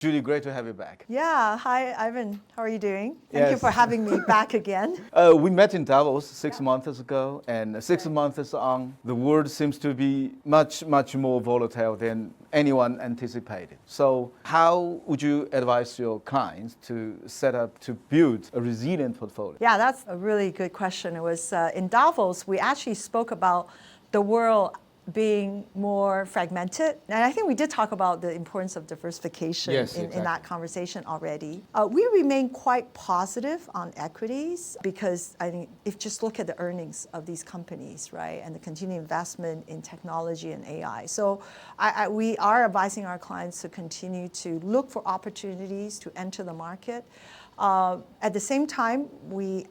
Judy, great to have you back. Yeah, hi Ivan, how are you doing? Thank you for having me back again. We met in Davos 6 months ago, and 6 months on, the world seems to be much more volatile than anyone anticipated. So how would you advise your clients to set up, to build a resilient portfolio? Yeah, that's a really good question. It was in Davos, we actually spoke about the world being more fragmented. And I think we did talk about the importance of diversification in that conversation already. We remain quite positive on equities because I think if you just look at the earnings of these companies, right, and the continued investment in technology and AI. So we are advising our clients to continue to look for opportunities to enter the market. At the same time, we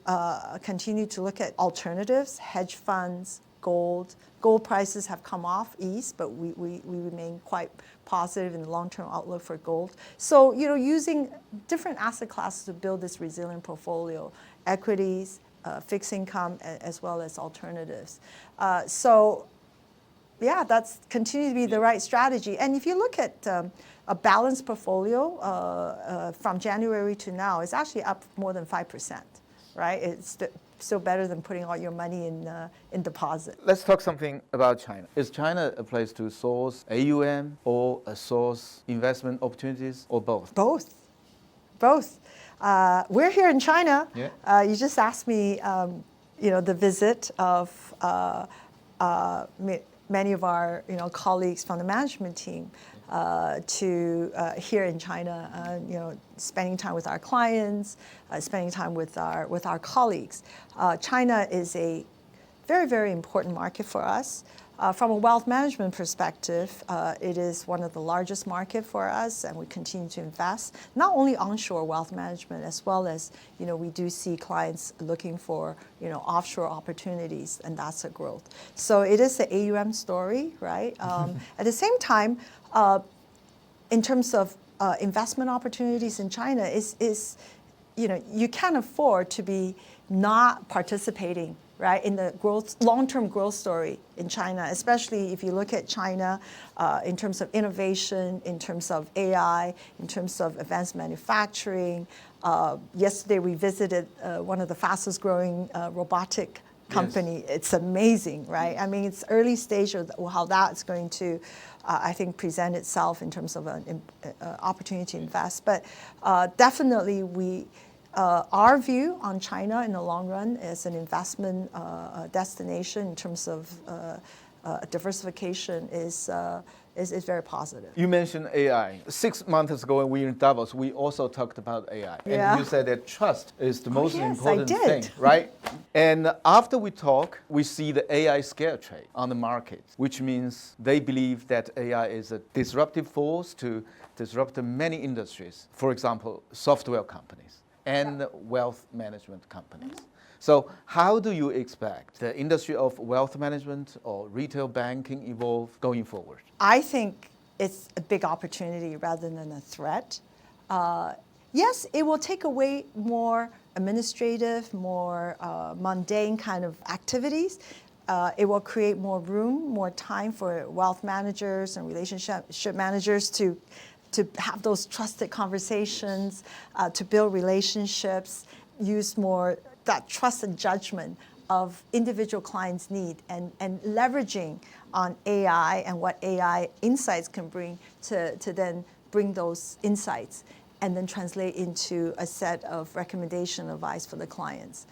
continue to look at alternatives, hedge funds, gold. Gold prices have come off east, but we remain quite positive in the long-term outlook for gold. So, using different asset classes to build this resilient portfolio, equities, fixed income, as well as alternatives. That's continue to be the right strategy. And if you look at a balanced portfolio from January to now, it's actually up more than 5%, right? It's still better than putting all your money in deposit. Let's talk something about China. Is China a place to source AUM or a source investment opportunities or both? Both. We're here in China. Yeah. You just asked me, the visit of many of our colleagues from the management team to here in China, spending time with our clients, spending time with our colleagues. China is a very, very important market for us. From a wealth management perspective, it is one of the largest market for us, and we continue to invest, not only onshore wealth management, as well as, we do see clients looking for, offshore opportunities, and that's a growth. So it is the AUM story, right? At the same time, in terms of investment opportunities in China, you can't afford to be not participating, right, in the long-term growth story in China, especially if you look at China in terms of innovation, in terms of AI, in terms of advanced manufacturing. Yesterday we visited one of the fastest growing robotic company. Yes. It's amazing, right? I mean, it's early stage of how that's going to, I think, present itself in terms of an opportunity to invest. But definitely our view on China in the long run is an investment destination in terms of diversification is very positive. You mentioned AI. 6 months ago when we were in Davos, we also talked about AI. Yeah. And you said that trust is the most important I did. thing, right? And after we talk, we see the AI scare trade on the market, which means they believe that AI is a disruptive force to disrupt many industries. For example, software companies and wealth management companies. So how do you expect the industry of wealth management or retail banking evolve going forward? I think it's a big opportunity rather than a threat. Yes, it will take away more administrative, more mundane kind of activities. It will create more room, more time for wealth managers and relationship managers to have those trusted conversations, to build relationships, use more that trust and judgment of individual clients' need, and leveraging on AI and what AI insights can bring to then bring those insights and then translate into a set of recommendation advice for the clients.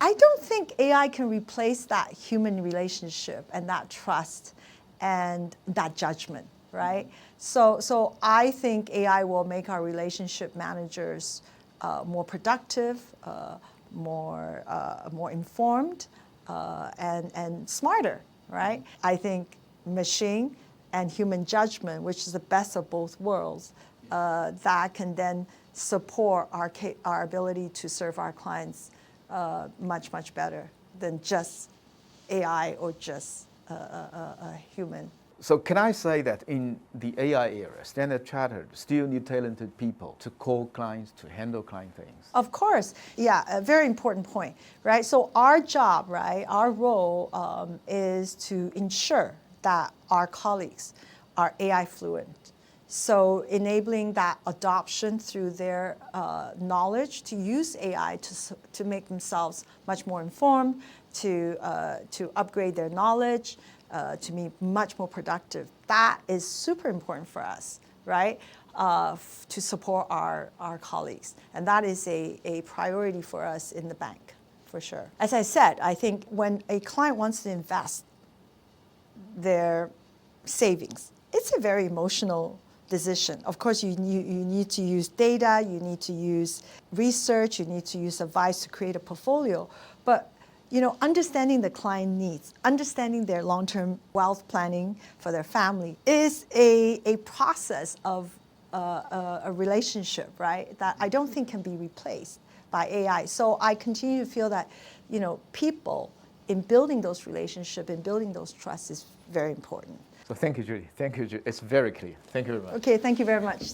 I don't think AI can replace that human relationship and that trust and that judgment, right? So I think AI will make our relationship managers more productive, more informed, and smarter, right? I think machine and human judgment, which is the best of both worlds, that can then support our ability to serve our clients much better than just AI or just a human. So can I say that in the AI era, Standard Chartered still need talented people to call clients, to handle client things? Of course. Yeah, a very important point, right? So our job, right, our role is to ensure that our colleagues are AI fluent. So enabling that adoption through their knowledge to use AI to make themselves much more informed, to upgrade their knowledge, to be much more productive. That is super important for us, right? To support our colleagues. And that is a priority for us in the bank, for sure. As I said, I think when a client wants to invest their savings, it's a very emotional decision. Of course, you need to use data, you need to use research, you need to use advice to create a portfolio. But understanding the client needs, understanding their long-term wealth planning for their family is a process of a relationship, right? That I don't think can be replaced by AI. So I continue to feel that, people in building those relationships, in building those trusts is very important. So thank you, Judy. Thank you, Judy. It's very clear. Thank you very much. Okay, thank you very much.